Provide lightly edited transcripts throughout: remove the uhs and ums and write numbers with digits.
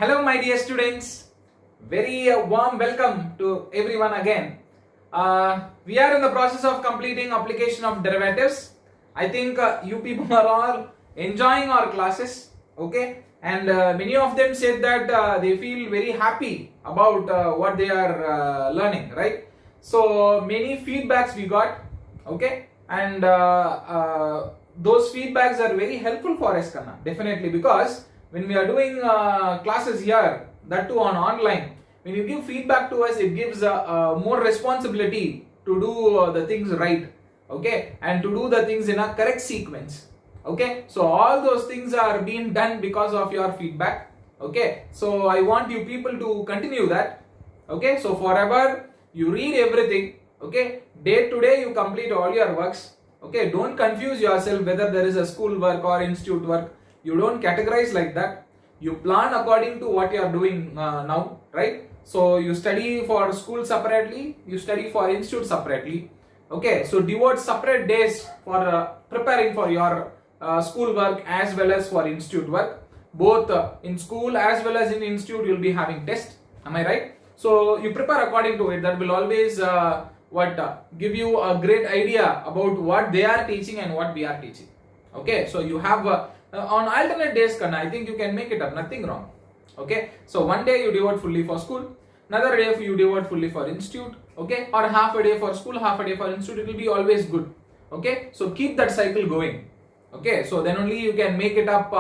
Hello, my dear students. Very warm welcome to everyone again. We are in the process of completing application of derivatives. I think you people are all enjoying our classes, okay? And many of them said that they feel very happy about what they are learning, right? So many feedbacks we got, okay? And those feedbacks are very helpful for us, Kanna, definitely, because when we are doing classes here, that too on online, when you give feedback to us, it gives more responsibility to do the things right, okay, and to do the things in a correct sequence, okay. So all those things are being done because of your feedback, okay. So I want you people to continue that, okay. So forever you read everything, okay. Day to day you complete all your works, okay. Don't confuse yourself whether there is a school work or institute work. You don't categorize like that. You plan according to what you are doing now, right? So you study for school separately, you study for institute separately, okay. So devote separate days for preparing for your school work as well as for institute work. Both in school as well as in institute you'll be having test. Am I right? So you prepare according to it. That will always give you a great idea about what they are teaching and what we are teaching. Okay, so you have on alternate days, Kanna, I think you can make it up, nothing wrong. Okay, so one day you devote fully for school, another day you devote fully for institute, okay, or half a day for school, half a day for institute. It will be always good. Okay, so keep that cycle going. Okay, so then only you can make it up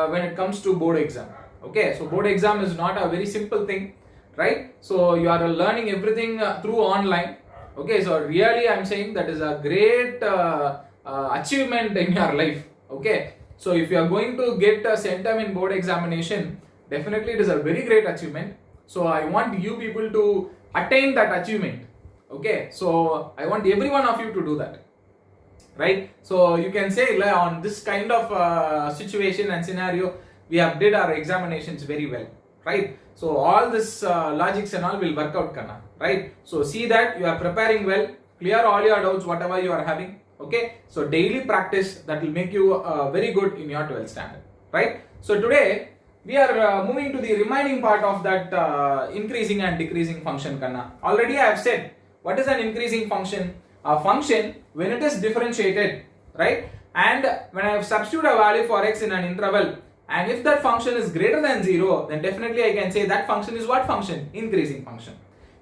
when it comes to board exam. Okay, so board exam is not a very simple thing, right? So you are learning everything through online. Okay, so really I'm saying that is a great achievement in your life. Okay, so if you are going to get a centum in board examination, definitely it is a very great achievement. So I want you people to attain that achievement. Okay, so I want every one of you to do that, right? So you can say on this kind of situation and scenario, we have did our examinations very well, right? So all this logics and all will work out, Kanna, right? So see that you are preparing well, clear all your doubts, whatever you are having. Okay, so daily practice, that will make you very good in your 12th standard, right? So today we are moving to the remaining part of that increasing and decreasing function, Kanna. Already I have said what is an increasing function. A function when it is differentiated, right? And when I have substituted a value for x in an interval, and if that function is greater than 0, then definitely I can say that function is what function? Increasing function.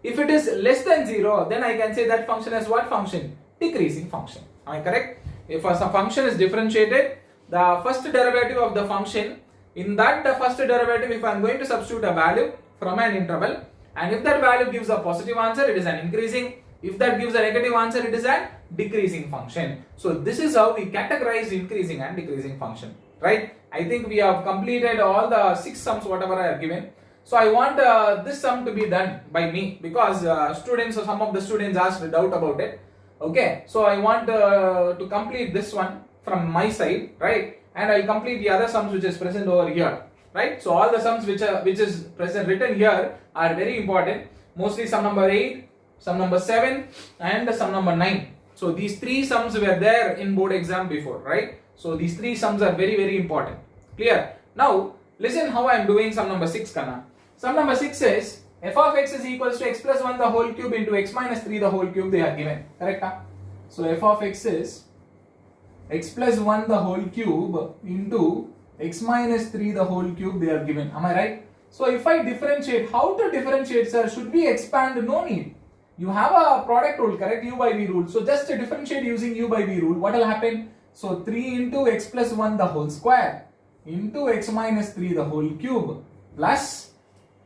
If it is less than 0, then I can say that function is what function? Decreasing function. Am I correct? If a function is differentiated, the first derivative of the function, in that the first derivative, if I am going to substitute a value from an interval, and if that value gives a positive answer, it is an increasing. If that gives a negative answer, it is a decreasing function. So this is how we categorize increasing and decreasing function, right? I think we have completed all the 6 sums whatever I have given. So I want this sum to be done by me, because some of the students asked a doubt about it. Okay, so I want to complete this one from my side, right? And I'll complete the other sums which is present over here, right? So all the sums which is present written here are very important. Mostly sum number 8, sum number 7 and sum number 9. So these 3 sums were there in board exam before, right? So these 3 sums are very, very important. Clear? Now listen how I am doing sum number 6, Kanna. Sum number 6 says f of x is equals to x plus 1 the whole cube into x minus 3 the whole cube, they are given, correct? So f of x is x plus 1 the whole cube into x minus 3 the whole cube, they are given. Am I right? So if I differentiate, how to differentiate, sir? Should we expand? No need. You have a product rule, correct? U by v rule. So just differentiate using u by v rule. What will happen? So 3 into x plus 1 the whole square into x minus 3 the whole cube plus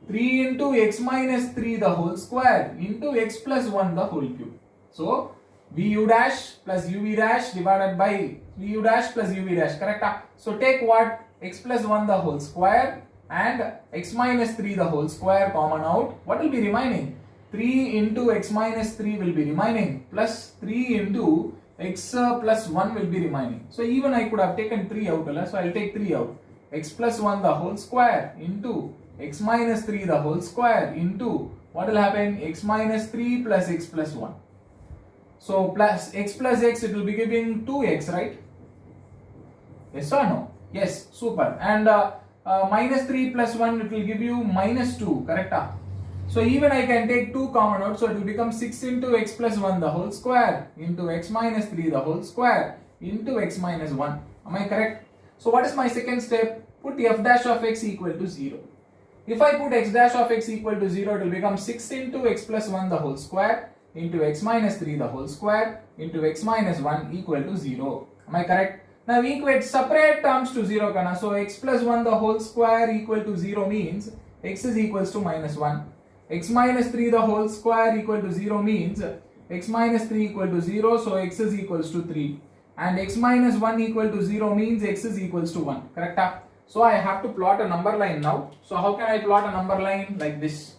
3 into x minus 3 the whole square into x plus 1 the whole cube. So vu dash plus uv dash divided by vu dash plus uv dash, correct? So take what? X plus 1 the whole square and x minus 3 the whole square common out. What will be remaining? 3 into x minus 3 will be remaining plus 3 into x plus 1 will be remaining. So even I could have taken 3 out, so I will take 3 out. X plus 1 the whole square into x minus 3 the whole square into what will happen? X minus 3 plus x plus 1. So plus x, it will be giving 2x, right? Yes or no? Yes, super. And minus 3 plus 1, it will give you minus 2, correct? So even I can take 2 common out, so it will become 6 into x plus 1 the whole square into x minus 3 the whole square into x minus 1. Am I correct? So what is my second step? Put f dash of x equal to 0. If I put x dash of x equal to 0, it will become 6 into x plus 1 the whole square into x minus 3 the whole square into x minus 1 equal to 0. Am I correct? Now we equate separate terms to 0, kana. So x plus 1 the whole square equal to 0 means x is equals to minus 1. X minus 3 the whole square equal to 0 means x minus 3 equal to 0, so x is equals to 3. And x minus 1 equal to 0 means x is equals to 1. Correct? So I have to plot a number line now. So how can I plot a number line? Like this.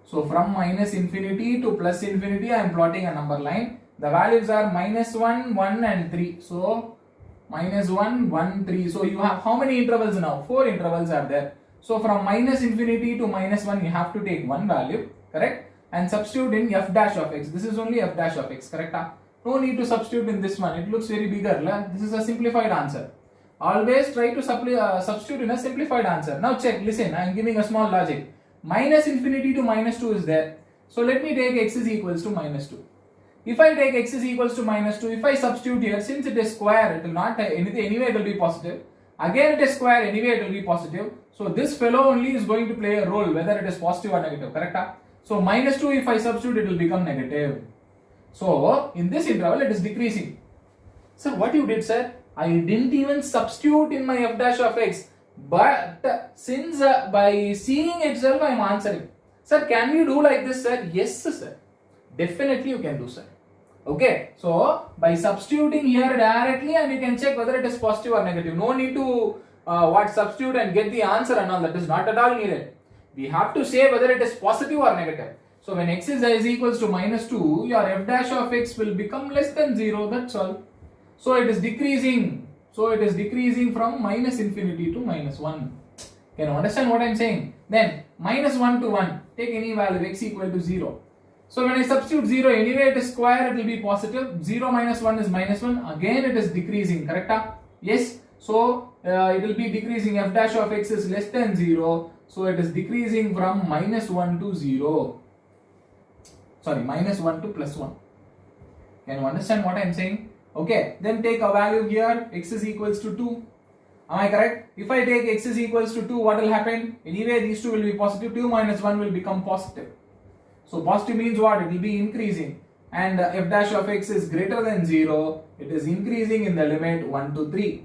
So from minus infinity to plus infinity, I am plotting a number line. The values are minus 1, 1 and 3. So minus 1, 1, 3. So you have how many intervals now? 4 intervals are there. So from minus infinity to minus 1, you have to take one value, correct? And substitute in f dash of x. This is only f dash of x, correct? No need to substitute in this one. It looks very bigger. This is a simplified answer. Always try to substitute in a simplified answer. Now check, listen, I am giving a small logic. Minus infinity to minus 2 is there. So let me take x is equals to minus 2. If I take x is equals to minus 2, if I substitute here, since it is square, it will not anyway it will be positive. Again it is square, anyway it will be positive. So this fellow only is going to play a role whether it is positive or negative, correct? So minus 2 if I substitute, it will become negative. So in this interval it is decreasing. Sir, what you did, sir? I didn't even substitute in my f dash of x. But since by seeing itself I am answering. Sir, can we do like this, sir? Yes, sir. Definitely you can do, sir. Okay, so by substituting here directly, and you can check whether it is positive or negative. No need to substitute and get the answer and all. That is not at all needed. We have to say whether it is positive or negative. So when x is equals to minus 2, your f dash of x will become less than 0. That's all. So it is decreasing. So it is decreasing from minus infinity to minus 1. Can you understand what I am saying? Then minus 1 to 1. Take any value x equal to 0. So when I substitute 0, anyway it is square, it will be positive. 0 minus 1 is minus 1. Again it is decreasing, correct? Yes. So it will be decreasing. F dash of x is less than 0. So it is decreasing from minus 1 to 0. Sorry, minus 1 to plus 1. Can you understand what I am saying? Okay. Then take a value here. X is equals to 2. Am I correct? If I take x is equals to 2, what will happen? Anyway these two will be positive. 2 minus 1 will become positive. So positive means what? It will be increasing. And f dash of x is greater than 0. It is increasing in the limit 1 to 3.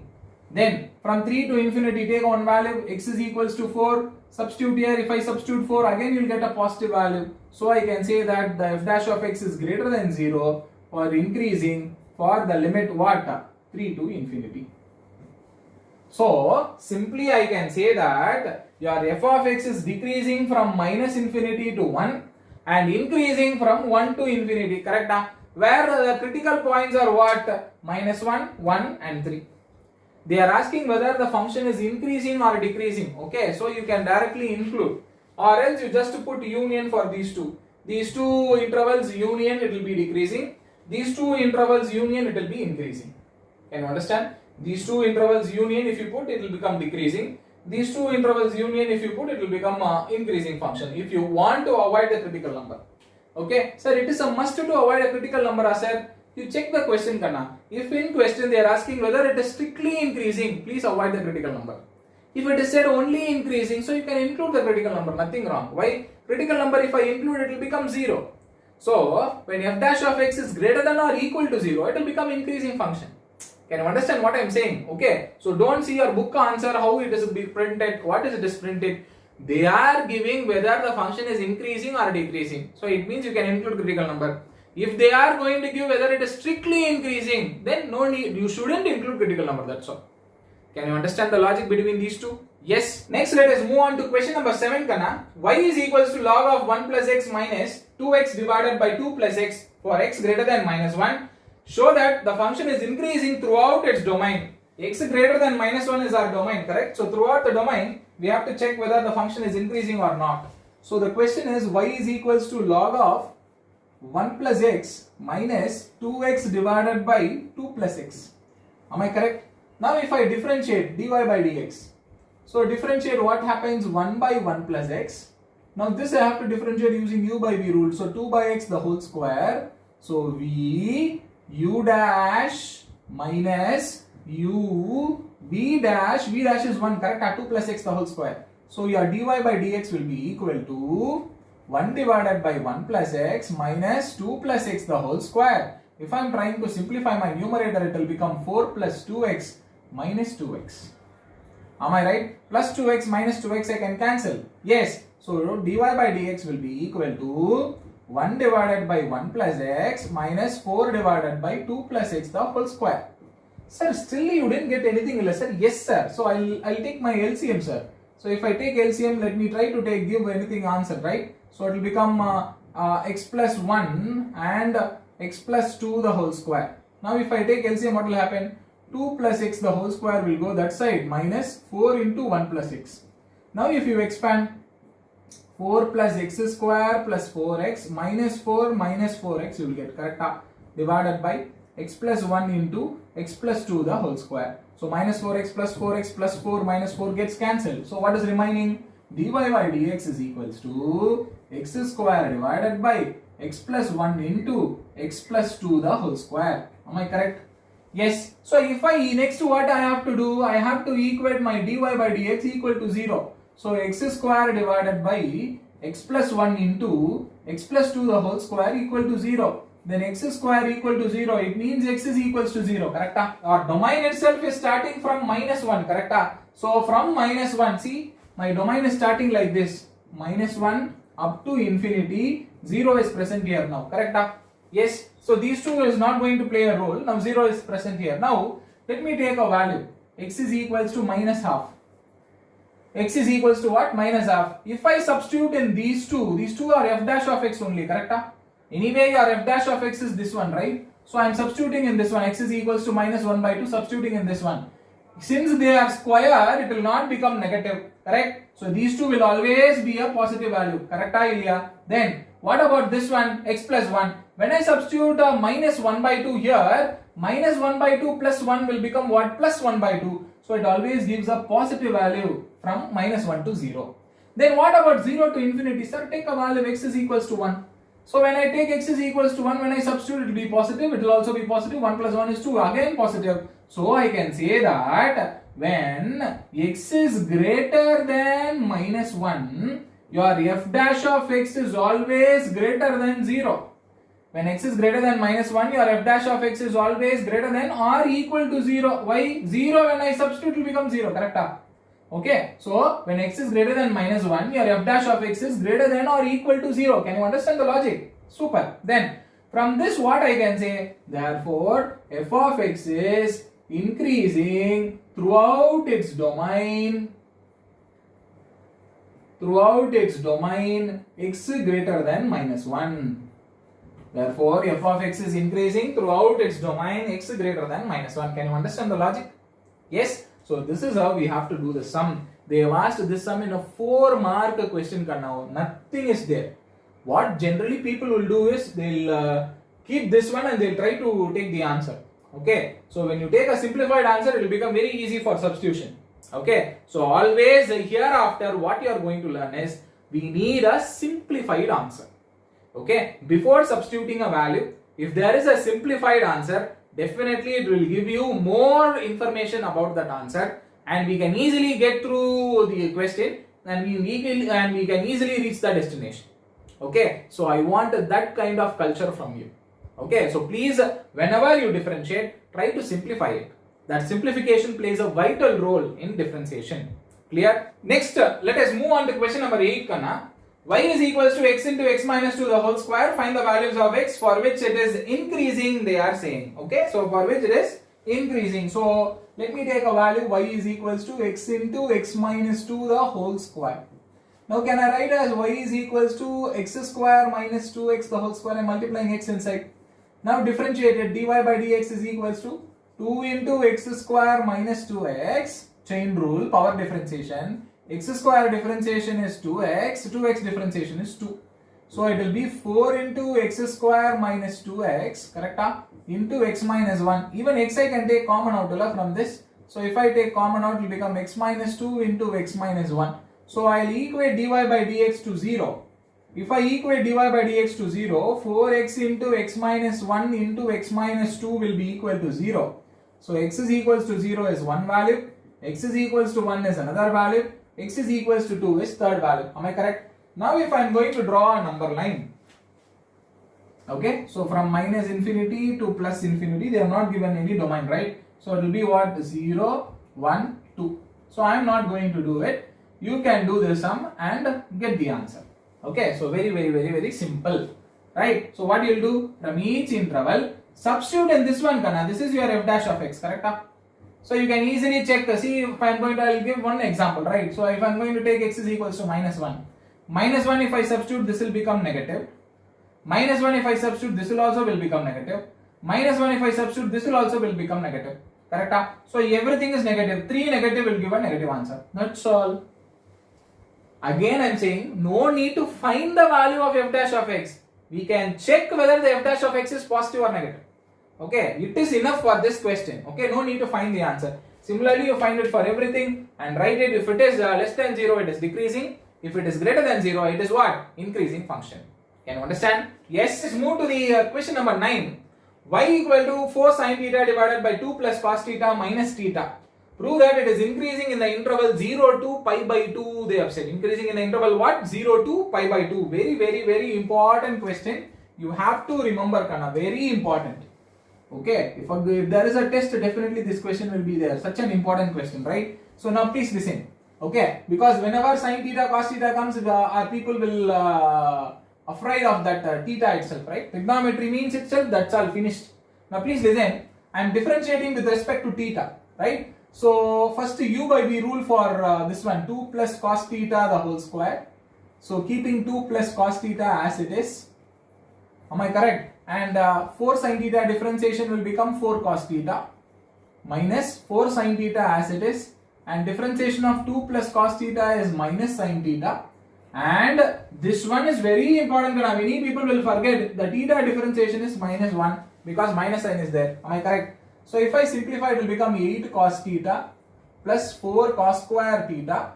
Then from 3 to infinity, take one value. X is equals to 4. Substitute here. If I substitute 4, again you will get a positive value. So I can say that the f dash of x is greater than 0 for increasing for the limit what? 3 to infinity. So simply I can say that your f of x is decreasing from minus infinity to 1 and increasing from 1 to infinity, correct? Where the critical points are what? Minus 1, 1 and 3. They are asking whether the function is increasing or decreasing. Okay, so you can directly include, or else you just put union for these two. These two intervals union, it will be decreasing. These two intervals union, it will be increasing. Can you understand? These two intervals union, if you put, it will become decreasing. These two intervals union, if you put, it will become increasing function if you want to avoid the critical number. Okay, sir, it is a must to avoid a critical number, sir. You check the question, Kana. If in question they are asking whether it is strictly increasing, please avoid the critical number. If it is said only increasing, so you can include the critical number, nothing wrong. Why? Critical number, if I include, it will become 0. So when f dash of x is greater than or equal to 0, it will become increasing function. Can you understand what I am saying? Okay. So don't see your book answer how it is printed, what is it is printed. They are giving whether the function is increasing or decreasing. So it means you can include critical number. If they are going to give whether it is strictly increasing, then no need, you shouldn't include critical number, that's all. Can you understand the logic between these two? Yes. Next let us move on to question number 7, Kana. Y is equals to log of 1 plus x minus 2x divided by 2 plus x for x greater than minus 1. Show that the function is increasing throughout its domain. X greater than minus 1 is our domain, correct? So throughout the domain, we have to check whether the function is increasing or not. So the question is y is equals to log of 1 plus x minus 2x divided by 2 plus x. Am I correct? Now if I differentiate dy by dx, So differentiate, what happens? 1 by 1 plus x. Now this I have to differentiate using u by v rule. So 2 by x the whole square. So v u dash minus u v dash is 1, correct? 2 plus x the whole square. So your dy by dx will be equal to 1 divided by 1 plus x minus 2 plus x the whole square. If I am trying to simplify my numerator, it will become 4 plus 2x minus 2x. Am I right? Plus 2x minus 2x I can cancel. Yes. So dy by dx will be equal to 1 divided by 1 plus x minus 4 divided by 2 plus x the whole square. Sir, still you didn't get anything less, sir? Yes, sir. So I'll take my LCM, sir. So if I take LCM, let me try to give anything answer, right? So it will become x plus 1 and x plus 2 the whole square. Now if I take LCM, what will happen? 2 plus x the whole square will go that side, minus 4 into 1 plus x. Now if you expand, 4 plus x square plus 4x minus 4x you will get, correct? Divided by x plus 1 into x plus 2 the whole square. So minus 4x plus 4x plus 4 minus 4 gets cancelled. So what is remaining? dy by dx is equals to x square divided by x plus 1 into x plus 2 the whole square. Am I correct? Yes. So if I, next what I have to do, I have to equate my dy by dx equal to 0. So x square divided by x plus 1 into x plus 2 the whole square equal to 0. Then x square equal to 0, it means x is equals to 0, correct? Our domain itself is starting from minus 1, correct? So from minus 1, see, my domain is starting like this, minus 1 up to infinity, 0 is present here now, correct? Yes, so these two is not going to play a role, now 0 is present here. Now, let me take a value, x is equals to minus half. X is equals to what? Minus half. If I substitute in these two are f dash of x only, correct? Anyway, your f dash of x is this one, right? So I am substituting in this one, x is equals to minus 1 by 2, substituting in this one. Since they are square, it will not become negative, correct? So these two will always be a positive value, correct, Ilya? Then, what about this one, x plus 1? When I substitute minus 1 by 2 here, minus 1 by 2 plus 1 will become what? Plus 1 by 2. So it always gives a positive value from minus 1 to 0. Then what about 0 to infinity? Sir, take a value x is equals to 1. So when I take x is equals to 1, when I substitute it will be positive, it will also be positive, 1 plus 1 is 2, again positive. So I can say that when x is greater than minus 1, your f dash of x is always greater than 0. When x is greater than minus 1, your f dash of x is always greater than or equal to 0. Why? 0 when I substitute will become 0, correct? Okay, so when x is greater than minus 1, your f dash of x is greater than or equal to 0. Can you understand the logic? Super. Then, from this what I can say? Therefore, f of x is increasing throughout its domain. X greater than minus 1. Therefore, f of x is increasing throughout its domain x greater than minus 1. Can you understand the logic? Yes. So this is how we have to do the sum. They have asked this sum in a 4-mark question. Nothing is there. What generally people will do is they'll keep this one and they'll try to take the answer. Okay. So when you take a simplified answer, it will become very easy for substitution. Okay. So always hereafter what you are going to learn is we need a simplified answer. Okay. Before substituting a value, if there is a simplified answer, definitely it will give you more information about that answer and we can easily get through the question and we can easily reach the destination. Okay, so I want that kind of culture from you. Okay, so please, whenever you differentiate, try to simplify it. That simplification plays a vital role in differentiation. Clear? Next, let us move on to question number 8. Y is equals to x into x minus 2 the whole square. Find the values of x for which it is increasing, they are saying. Okay, so for which it is increasing. So let me take a value y is equals to x into x minus 2 the whole square. Now can I write as y is equals to x square minus 2x the whole square and multiplying x inside. Now differentiated, dy by dx is equals to 2 into x square minus 2x, chain rule, power differentiation. X square differentiation is 2x, 2x differentiation is 2. So it will be 4 into x square minus 2x, correct? Into x minus 1. Even x I can take common out from this. So if I take common out, it will become x minus 2 into x minus 1. So I'll equate dy by dx to 0. If I equate dy by dx to 0, 4x into x minus 1 into x minus 2 will be equal to 0. So x is equals to 0 is one value, x is equals to 1 is another value, x is equals to 2 is third value. Am I correct? Now if I am going to draw a number line, okay, so from minus infinity to plus infinity, they have not given any domain, right? So it will be what? 0, 1, 2. So I am not going to do it. You can do the sum and get the answer. Okay, so very simple, right? So what you will do, from each interval, substitute in this one, Kana. This is your f dash of x, correct? So you can easily check. See, if I am going to, I will give one example, right? So if I am going to take x is equals to minus 1. Minus 1, if I substitute, this will become negative. Minus 1, if I substitute, this will also will become negative. Minus 1, if I substitute, this will also will become negative. Correct? So everything is negative. 3 negative will give a negative answer. That's all. Again, I am saying no need to find the value of f dash of x. We can check whether the f dash of x is positive or negative. Okay, it is enough for this question. Okay, no need to find the answer. Similarly, you find it for everything and write it. If it is less than 0, it is decreasing. If it is greater than 0, it is what? Increasing function. Can you understand? Yes, let's move to the question number 9. Y equal to 4 sin theta divided by 2 plus cos theta minus theta. Prove that it is increasing in the interval 0 to pi by 2, they have said. Increasing in the interval what? 0 to pi by 2. Very important question. You have to remember, Kana. Very important. Okay. If there is a test, definitely this question will be there. Such an important question, right? So now please listen. Okay. Because whenever sin theta, cos theta comes, our people will afraid of that theta itself, right? Trigonometry means itself, that's all, finished. Now please listen. I am differentiating with respect to theta, right? So first u by v rule for this one, 2 plus cos theta the whole square. So keeping 2 plus cos theta as it is. Am I correct? And 4 sin theta differentiation will become 4 cos theta minus 4 sin theta as it is. And differentiation of 2 plus cos theta is minus sin theta. And this one is very important. Many people will forget the theta differentiation is minus 1 because minus sign is there. Am I correct? So if I simplify, it will become 8 cos theta plus 4 cos square theta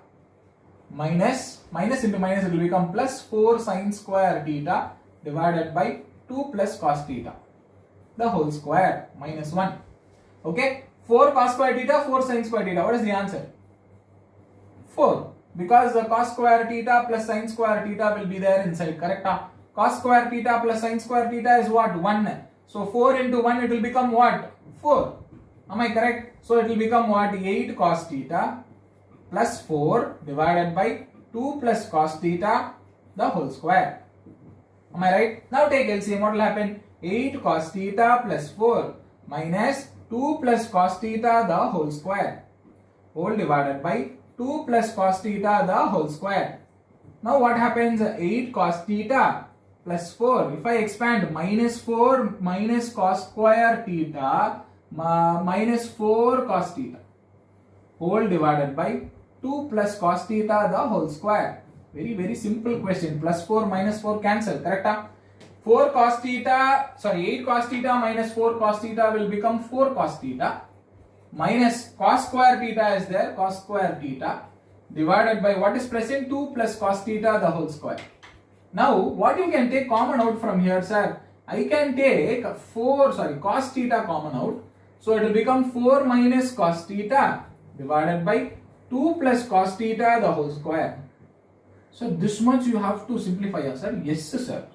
minus into minus, it will become plus 4 sin square theta divided by 2 plus cos theta the whole square minus 1. Okay, 4 cos square theta, 4 sin square theta. What is the answer? 4. Because the cos square theta plus sin square theta will be there inside, correct? Cos square theta plus sin square theta is what? 1. So 4 into 1, it will become what? 4. Am I correct? So it will become what? 8 cos theta plus 4 divided by 2 plus cos theta the whole square. Am I right? Now take LCM. What will happen? 8 cos theta plus 4 minus 2 plus cos theta the whole square whole divided by 2 plus cos theta the whole square. Now what happens? 8 cos theta plus 4. If I expand, minus 4 minus cos square theta minus 4 cos theta whole divided by 2 plus cos theta the whole square. Very simple question. Plus 4 minus 4 cancel, correct? 4 cos theta, sorry, 8 cos theta minus 4 cos theta will become 4 cos theta minus cos square theta is there, cos square theta divided by what is present? 2 plus cos theta the whole square. Now what you can take common out from here, sir? I can take cos theta common out. So it will become 4 minus cos theta divided by 2 plus cos theta the whole square. So this much you have to simplify, sir. Yes, sir.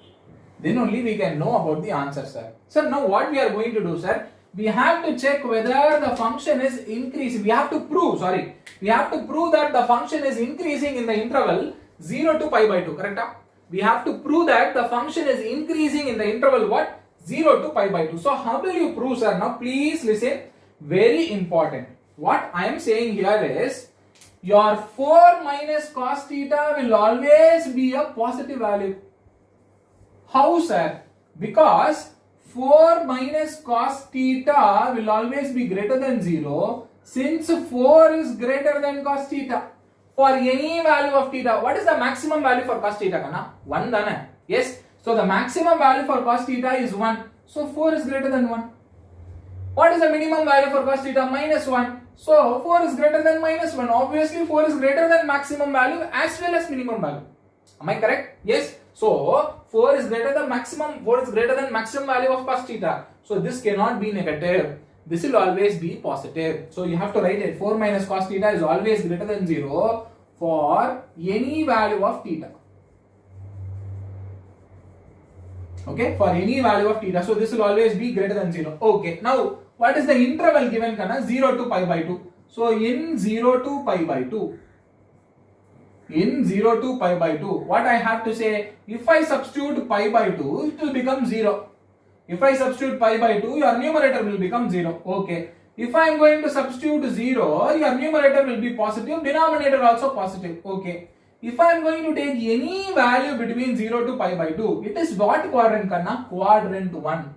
Then only we can know about the answer, sir. Sir, now what we are going to do, sir? We have to check whether the function is increasing. We have to prove that the function is increasing in the interval 0 to pi by 2, correct? We have to prove that the function is increasing in the interval what? 0 to pi by 2. So how will you prove, sir? Now please listen. Very important. What I am saying here is your 4 minus cos theta will always be a positive value. How, sir? Because 4 minus cos theta will always be greater than 0 since 4 is greater than cos theta. For any value of theta, what is the maximum value for cos theta, Kana? 1 dana? Yes. So the maximum value for cos theta is 1. So 4 is greater than 1. What is the minimum value for cos theta? Minus 1. So 4 is greater than minus 1. Obviously 4 is greater than maximum value as well as minimum value. Am I correct? Yes. So 4 is greater than maximum value of cos theta. So this cannot be negative. This will always be positive. So you have to write it. 4 minus cos theta is always greater than 0 for any value of theta. Okay, for any value of theta. So this will always be greater than 0. Okay, now what is the interval given? 0 to pi by 2. So in 0 to pi by 2. In 0 to pi by 2, what I have to say? If I substitute pi by 2, it will become 0. If I substitute pi by 2, your numerator will become 0. Okay. If I am going to substitute 0, your numerator will be positive, denominator also positive. Okay. If I am going to take any value between 0 to pi by 2, it is what quadrant kanna? Quadrant 1.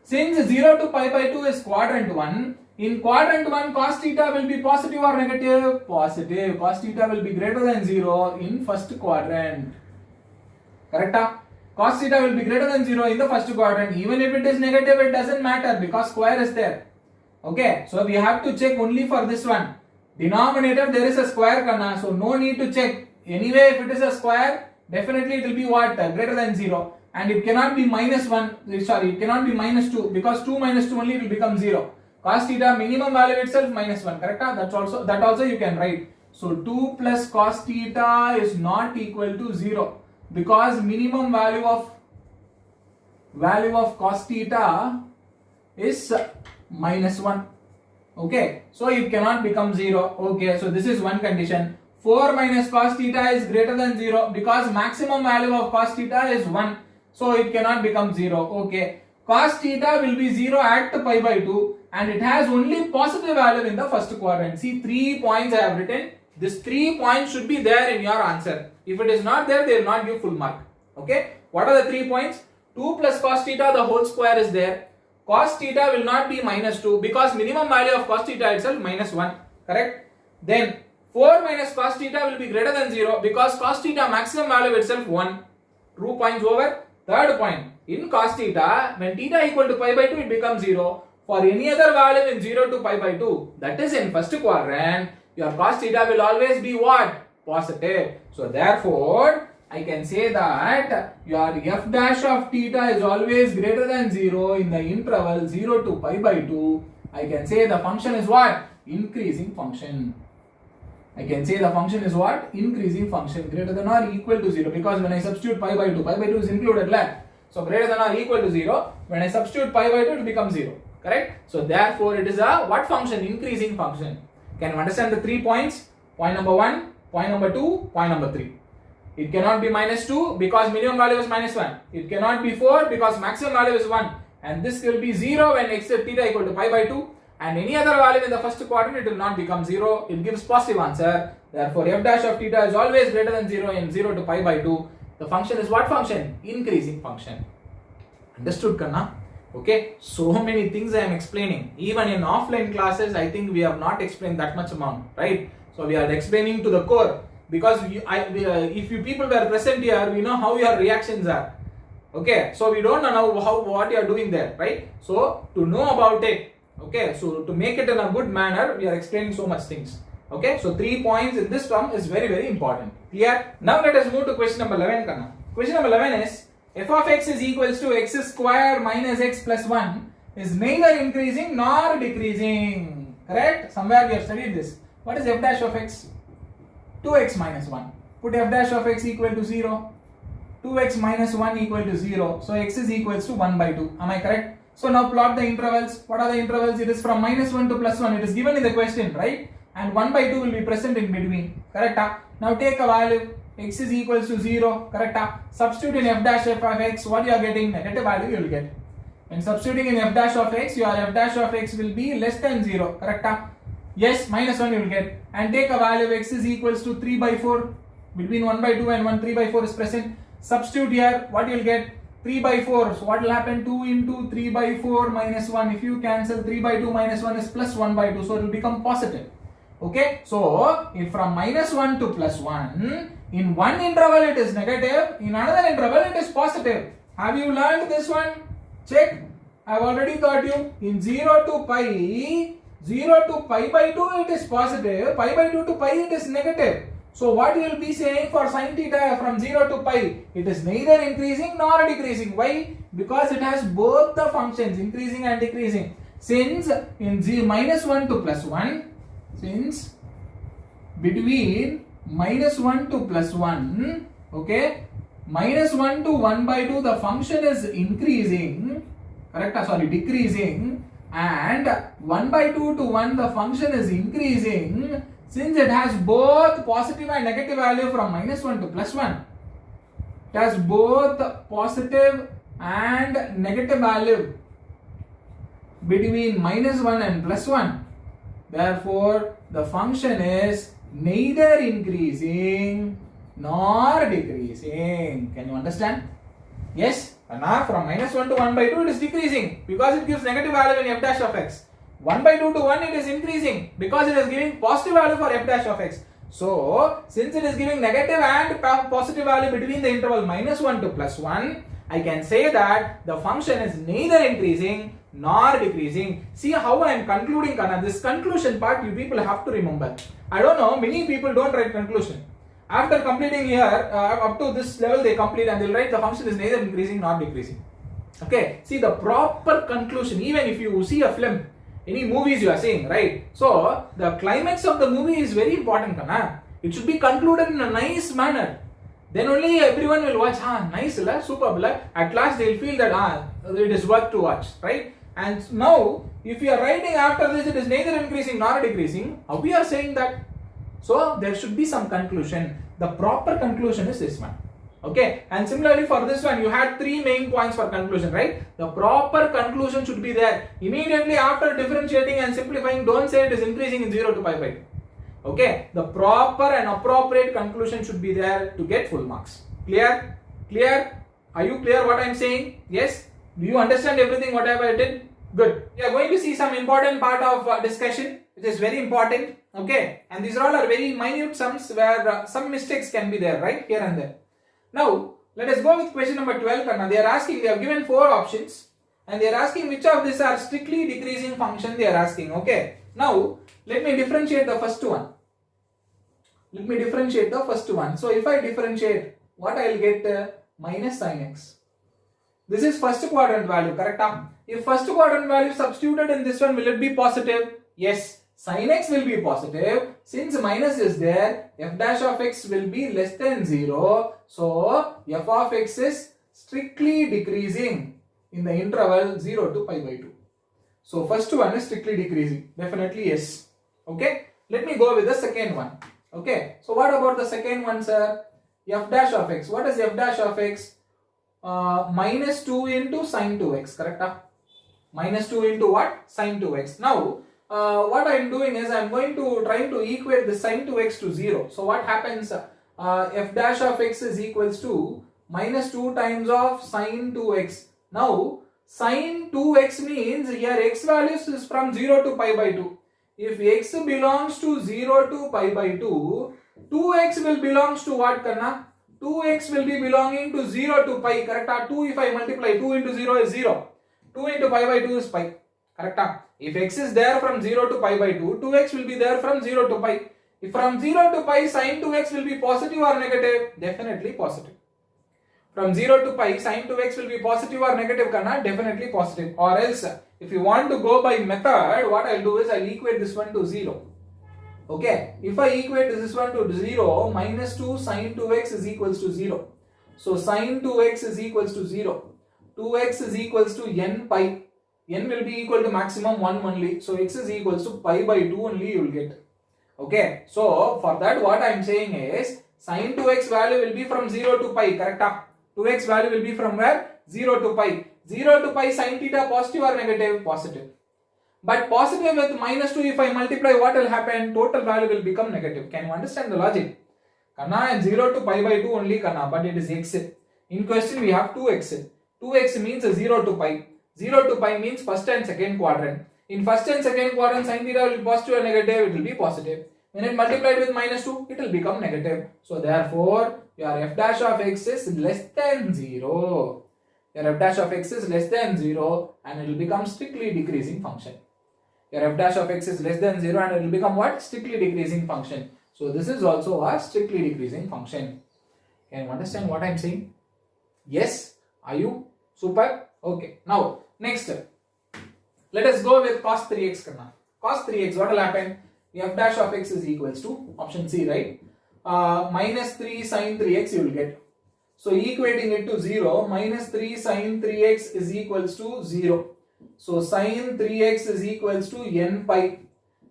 Since 0 to pi by 2 is quadrant 1, in quadrant 1 cos theta will be positive or negative? Positive. Cos theta will be greater than 0 in first quadrant. Correct? Cos theta will be greater than 0 in the first quadrant. Even if it is negative, it doesn't matter because square is there. Okay, so we have to check only for this one. Denominator, there is a square kanna, so no need to check. Anyway, if it is a square, definitely it will be what? Greater than 0. And it cannot be minus 1, sorry, it cannot be minus 2 because 2 minus 2 only it will become 0. Cos theta minimum value itself minus 1, correct? That also you can write. So 2 plus cos theta is not equal to 0 because minimum value of cos theta is minus 1. Okay, so it cannot become 0. Okay, so this is one condition. 4 minus cos theta is greater than 0 because maximum value of cos theta is 1. So it cannot become 0. Okay, cos theta will be 0 at pi by 2 and it has only positive value in the first quadrant. See, 3 points I have written. This 3 points should be there in your answer. If it is not there, they will not give full mark. Okay, what are the 3 points? 2 plus cos theta, the whole square is there. Cos theta will not be minus 2 because minimum value of cos theta itself minus 1. Correct? Then 4 minus cos theta will be greater than 0 because cos theta maximum value itself 1. True points over. Third point, in cos theta, when theta equal to pi by 2, it becomes 0. For any other value in 0 to pi by 2, that is in first quadrant, your cos theta will always be what? Positive. So therefore, I can say that your f dash of theta is always greater than 0 in the interval 0 to pi by 2. I can say the function is what? Increasing function. I can say the function is what? Increasing function, greater than or equal to 0 because when I substitute pi by 2 is included left. So greater than or equal to 0, when I substitute pi by 2 it becomes 0. Correct? So therefore it is a what function? Increasing function. Can you understand the 3 points? Point number 1, point number 2, point number 3. It cannot be minus 2 because minimum value is minus 1. It cannot be 4 because maximum value is 1. And this will be 0 when x theta equal to pi by 2. And any other value in the first quadrant, it will not become 0. It gives positive answer. Therefore, f dash of theta is always greater than 0 in 0 to pi by 2. The function is what function? Increasing function. Understood, Kanna? Okay. So many things I am explaining. Even in offline classes, I think we have not explained that much amount, right? So we are explaining to the core because if you people were present here, we know how your reactions are. Okay. So we don't know what you are doing there, right? So to know about it. Okay, so to make it in a good manner, we are explaining so much things. Okay, so 3 points in this term is very, very important. Clear? Now let us move to question number 11. Kanna. Question number 11 is f of x is equals to x square minus x plus 1 is neither increasing nor decreasing. Correct? Somewhere we have studied this. What is f dash of x? 2x minus 1. Put f dash of x equal to 0. 2x minus 1 equal to 0. So x is equals to 1 by 2. Am I correct? So now plot the intervals. What are the intervals? It is from minus 1 to plus 1. It is given in the question, right? And 1 by 2 will be present in between. Correct? Now take a value. X is equals to 0. Correct? Substitute in f dash of x. What you are getting? Negative value you will get. And substituting in f dash of x, your f dash of x will be less than 0. Correct? Yes, minus 1 you will get. And take a value of x is equals to 3 by 4. Between 1 by 2 and 1, 3 by 4 is present. Substitute here. What you will get? 3 by 4, so what will happen? 2 into 3 by 4 minus 1. If you cancel 3 by 2 minus 1 is plus 1 by 2, so it will become positive. Okay, so if from minus 1 to plus 1, in one interval it is negative, in another interval it is positive. Have you learned this one? Check. I have already taught you. In 0 to pi, 0 to pi by 2 it is positive, pi by 2 to pi it is negative. So what you will be saying for sin theta from 0 to pi, it is neither increasing nor decreasing. Why? Because it has both the functions increasing and decreasing. Since in minus 1 to plus 1, since between minus 1 to plus 1, okay, minus 1 to 1 by 2 the function is increasing, correct, sorry, decreasing, and 1 by 2 to 1 the function is increasing. Since it has both positive and negative value from minus 1 to plus 1, it has both positive and negative value between minus 1 and plus 1. Therefore, the function is neither increasing nor decreasing. Can you understand? Yes? And now from minus 1 to 1 by 2 it is decreasing because it gives negative value in f dash of x. 1 by 2 to 1 it is increasing because it is giving positive value for f dash of x. So, since it is giving negative and positive value between the interval minus 1 to plus 1, I can say that the function is neither increasing nor decreasing. See how I am concluding, Kana. This conclusion part you people have to remember. I don't know, many people don't write conclusion. After completing here, up to this level they complete and they'll write the function is neither increasing nor decreasing. Okay, see the proper conclusion, even if you see a film, any movies you are seeing, right? So, the climax of the movie is very important, Kana. It should be concluded in a nice manner. Then only everyone will watch, nice, superb. At last they will feel that, it is worth to watch, right? And now, if you are writing after this, it is neither increasing nor decreasing, how we are saying that? So, there should be some conclusion. The proper conclusion is this one. Okay, and similarly for this one, you had three main points for conclusion, right? The proper conclusion should be there. Immediately after differentiating and simplifying, don't say it is increasing in 0 to pi by 2. Okay, the proper and appropriate conclusion should be there to get full marks. Clear? Clear? Are you clear what I am saying? Yes? Do you understand everything whatever I did? Good. We are going to see some important part of discussion, which is very important. Okay, and these all are very minute sums where some mistakes can be there, right? Here and there. Now, let us go with question number 12, Karna. They have given 4 options and they are asking which of these are strictly decreasing function they are asking. Okay. Now, let me differentiate the first one. So, if I differentiate, what I will get? Minus sin x. This is first quadrant value, correct? If first quadrant value substituted in this one, will it be positive? Yes. Sin x will be positive. Since minus is there, f dash of x will be less than 0. So, f of x is strictly decreasing in the interval 0 to pi by 2. So, first one is strictly decreasing. Definitely yes. Okay. Let me go with the second one. Okay. So, what about the second one, sir? F dash of x. What is f dash of x? Minus 2 into sin 2x, correct? Minus 2 into what? Sin 2x. Now, what I am doing is I am going to try to equate the sin 2x to 0. So what happens? F dash of x is equals to minus 2 times of sin 2x. Now sin 2x means here x values is from 0 to pi by 2. If x belongs to 0 to pi by 2, 2x will belongs to what, Karna? 2x will be belonging to 0 to pi, correct? 2 if I multiply 2 into 0 is 0. 2 into pi by 2 is pi, correct? If x is there from 0 to pi by 2, 2x will be there from 0 to pi. If from 0 to pi, sin 2x will be positive or negative? Definitely positive. From 0 to pi, sin 2x will be positive or negative, Karna? Definitely positive. Or else, if you want to go by method, what I'll do is I'll equate this one to 0. Okay, if I equate this one to 0, minus 2 sin 2x is equals to 0. So sin 2x is equals to 0. 2x is equals to n pi. N will be equal to maximum 1 only. So x is equals to pi by 2 only you will get. Okay, so for that what I am saying is sin 2x value will be from 0 to pi, correct? 2x value will be from where? 0 to pi. 0 to pi sin theta positive or negative? Positive. But positive with minus 2 if I multiply, what will happen? Total value will become negative. Can you understand the logic? Karna, and 0 to pi by 2 only, Karna, but it is x. In question we have 2x. 2x means 0 to pi. 0 to pi means first and second quadrant. In first and second quadrant, sin theta will be positive or negative? It will be positive. When it multiplied with minus 2, it will become negative. So therefore, your f dash of x is less than 0. Your f dash of x is less than 0 and it will become strictly decreasing function. your f dash of x is less than 0 and it will become what? Strictly decreasing function. So this is also a strictly decreasing function. Can you understand what I am saying? Yes? Are you? Super? Okay. Now, next. Let us go with cos 3x. Cos 3x, what will happen? F dash of x is equals to, option C, right? Minus 3 sin 3x you will get. So equating it to 0, minus 3 sin 3x is equals to 0. So sin 3x is equals to n pi.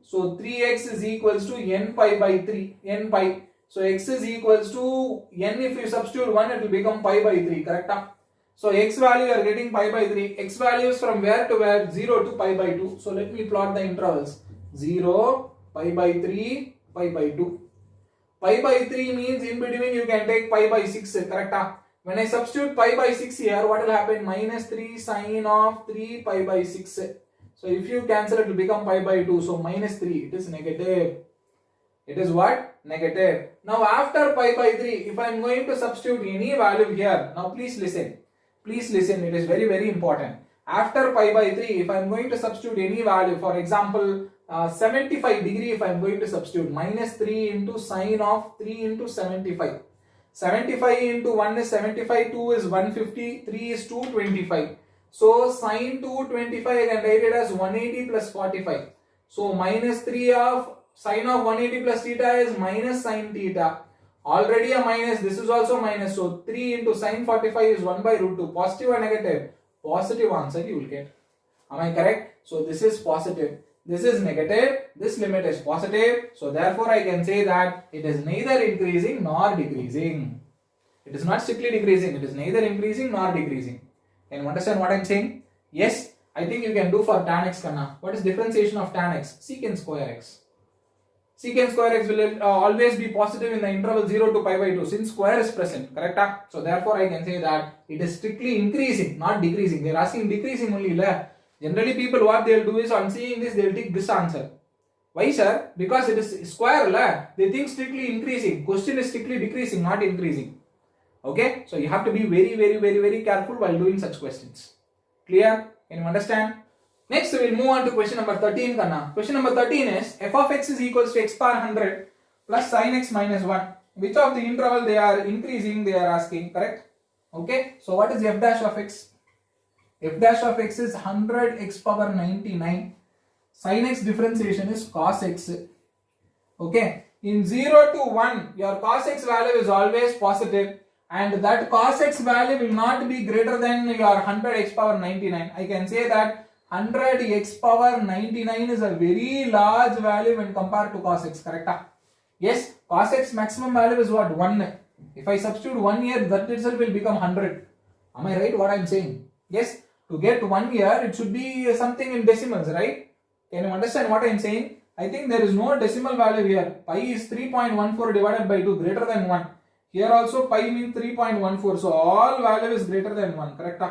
So 3x is equals to n pi by 3, n pi. So x is equals to n, if you substitute 1 it will become pi by 3, correct? So x value you are getting pi by 3. X values from where to where? 0 to pi by 2. So let me plot the intervals. 0, pi by 3, pi by 2. Pi by 3 means in between you can take pi by 6, correct? When I substitute pi by 6 here, what will happen? Minus 3 sine of 3 pi by 6. So if you cancel it will become pi by 2. So minus 3, it is negative. It is what? Negative. Now after pi by 3, if I am going to substitute any value here, now please listen. Please listen, it is very very important. After pi by 3, if I am going to substitute any value, for example, 75 degree, if I am going to substitute, minus 3 into sine of 3 into 75. 75 into 1 is 75, 2 is 150, 3 is 225. So sine 225 I can write it as 180 plus 45. So minus 3 of sine of 180 plus theta is minus sine theta. Already a minus, this is also minus. So 3 into sine 45 is 1 by root 2. Positive or negative? Positive answer you will get. Am I correct? So this is positive. This is negative. This limit is positive. So therefore I can say that it is neither increasing nor decreasing. It is not strictly decreasing. It is neither increasing nor decreasing. Can you understand what I am saying? Yes. I think you can do for tan x. What is differentiation of tan x? Secant square x. Secant square x will always be positive in the interval 0 to pi by 2 since square is present, correct? So therefore I can say that it is strictly increasing, not decreasing. They are asking decreasing only. Generally people what they will do is on seeing this they will take this answer. Why sir? Because it is square. They think strictly increasing. Question is strictly decreasing, not increasing. Okay? So you have to be very careful while doing such questions. Clear? Can you understand? Next we will move on to question number 13. Question number 13 is f of x is equals to x power 100 plus sin x minus 1. Which of the interval they are increasing they are asking, correct? Okay, so what is f dash of x? F dash of x is 100 x power 99. Sin x differentiation is cos x. Okay, in 0 to 1 your cos x value is always positive and that cos x value will not be greater than your 100 x power 99. I can say that 100 x power 99 is a very large value when compared to cos x, correct? Yes, cos x maximum value is what? 1. If I substitute 1 here, that itself will become 100. Am I right what I am saying? Yes, to get 1 here, it should be something in decimals, right? Can you understand what I am saying? I think there is no decimal value here. Pi is 3.14 divided by 2 greater than 1. Here also pi means 3.14. So all value is greater than 1, correct?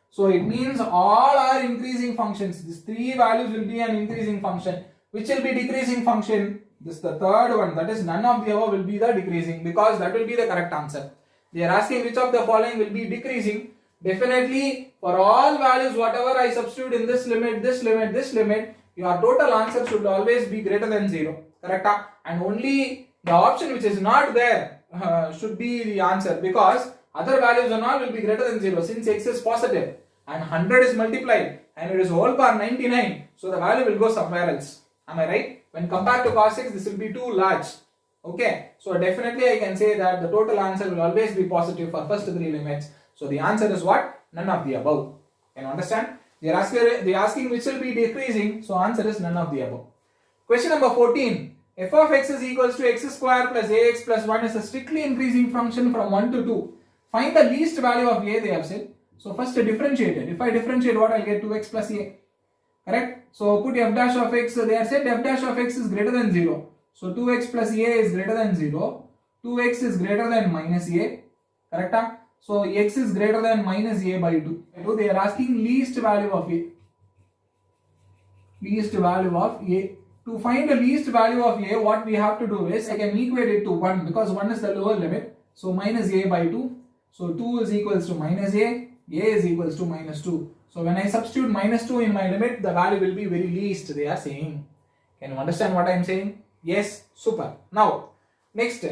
So it means all are increasing functions. These 3 values will be an increasing function. Which will be decreasing function? This is the third one. That is none of the above will be the decreasing because that will be the correct answer. They are asking which of the following will be decreasing. Definitely for all values whatever I substitute in this limit, your total answer should always be greater than 0. Correct? And only the option which is not there should be the answer because other values and all will be greater than 0 since x is positive and 100 is multiplied and it is whole power 99. So the value will go somewhere else. Am I right? When compared to cos x, this will be too large. Okay. So definitely I can say that the total answer will always be positive for first 3 limits. So the answer is what? None of the above. Can you understand? They are asking which will be decreasing. So answer is none of the above. Question number 14. F of x is equals to x square plus ax plus 1 is a strictly increasing function from 1 to 2. Find the least value of a, they have said. So first differentiate it. If I differentiate what, I'll get 2x plus a. Correct? So put f dash of x, they have said f dash of x is greater than 0. So 2x plus a is greater than 0. 2x is greater than minus a. Correct? So x is greater than minus a by 2. So they are asking least value of a. Least value of a. To find the least value of a, what we have to do is, I can equate it to 1 because 1 is the lower limit. So minus a by 2. So 2 is equals to minus a is equals to minus 2. So when I substitute minus 2 in my limit, the value will be very least, they are saying. Can you understand what I am saying? Yes, super. Now, next,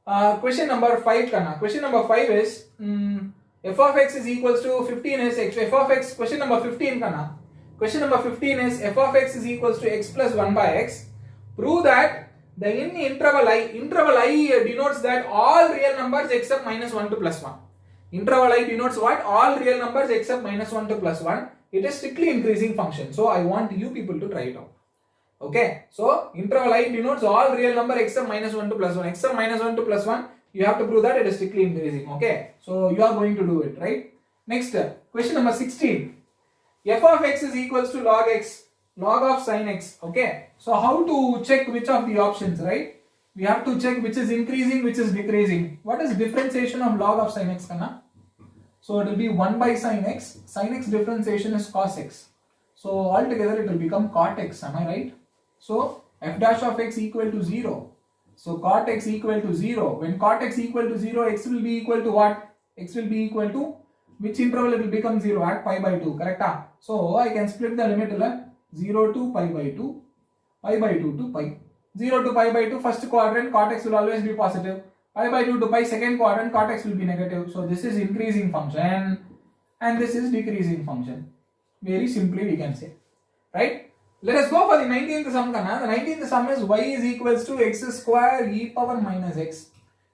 question number 5. Question number 5 is, f of x is equals to 15 is x, f of x, question number 15 question number 15 is f of x is equals to x plus 1 by x. Prove that in interval I denotes that all real numbers except minus 1 to plus 1. Interval I denotes what? All real numbers except minus 1 to plus 1. It is strictly increasing function. So I want you people to try it out. Okay. So interval I denotes all real number except minus 1 to plus 1. Except minus 1 to plus 1. You have to prove that it is strictly increasing. Okay. So you are going to do it, right? Next, question number 16. F of x is equals to log x, log of sin x. Okay. So how to check which of the options, right? We have to check which is increasing, which is decreasing. What is differentiation of log of sin x, Kanna? So it will be 1 by sin x. Sin x differentiation is cos x. So altogether it will become cot x. Am I right? So f dash of x equal to 0. So cot x equal to 0. When cot x equal to 0, x will be equal to what? X will be equal to which interval it will become 0 at pi by 2. Correct? So I can split the limit 0 to pi by 2, pi by 2 to pi. 0 to pi by 2 first quadrant, cot x will always be positive. Pi by 2 to pi second quadrant, cot x will be negative. So this is increasing function and this is decreasing function. Very simply we can say. Right? Let us go for the 19th sum. The 19th sum is y is equals to x square e power minus x.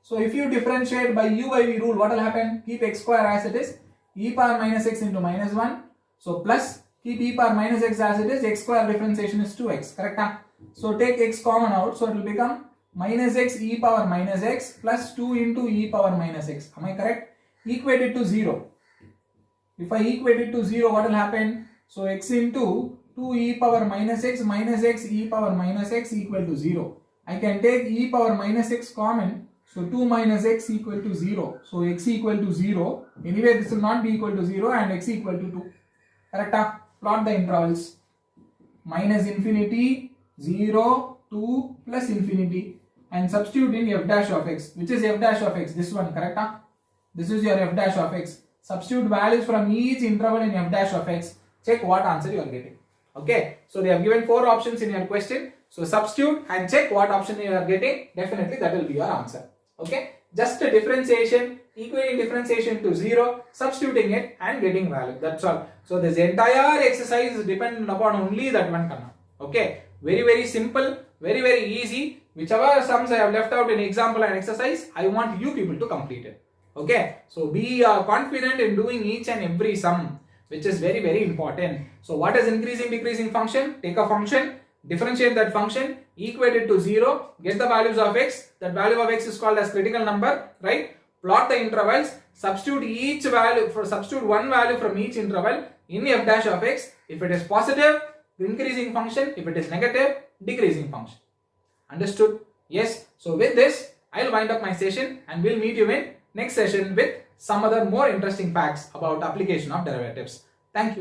So if you differentiate by u by v rule, what will happen? Keep x square as it is, e power minus x into minus 1. So plus, keep e power minus x as it is, x square differentiation is 2x. Correct? So take x common out, so it will become minus x e power minus x plus 2 into e power minus x. Am I correct? Equate it to 0. If I equate it to 0, what will happen? So x into 2 e power minus x e power minus x equal to 0. I can take e power minus x common. So 2 minus x equal to 0. So x equal to 0. Anyway, this will not be equal to 0 and x equal to 2. Correct? Plot the intervals. Minus infinity, 0, 2 plus infinity. And substitute in f dash of x. Which is f dash of x? This one. Correct? This is your f dash of x. Substitute values from each interval in f dash of x. Check what answer you are getting. Okay. So they have given 4 options in your question. So substitute and check what option you are getting. Definitely that will be your answer. Okay. Just a differentiation, equating differentiation to 0, substituting it and getting value. That's all. So this entire exercise is dependent upon only that one. Okay. Very simple, very easy. Whichever sums I have left out in example and exercise, I want you people to complete it. Okay. So be confident in doing each and every sum, which is very important. So what is increasing decreasing function? Take a function, differentiate that function, equate it to 0, get the values of x. That value of x is called as critical number, right? Plot the intervals, substitute each value, substitute one value from each interval in f dash of x. If it is positive, increasing function. If it is negative, decreasing function. Understood? Yes. So with this, I'll wind up my session and we'll meet you in next session with some other more interesting facts about application of derivatives. Thank you.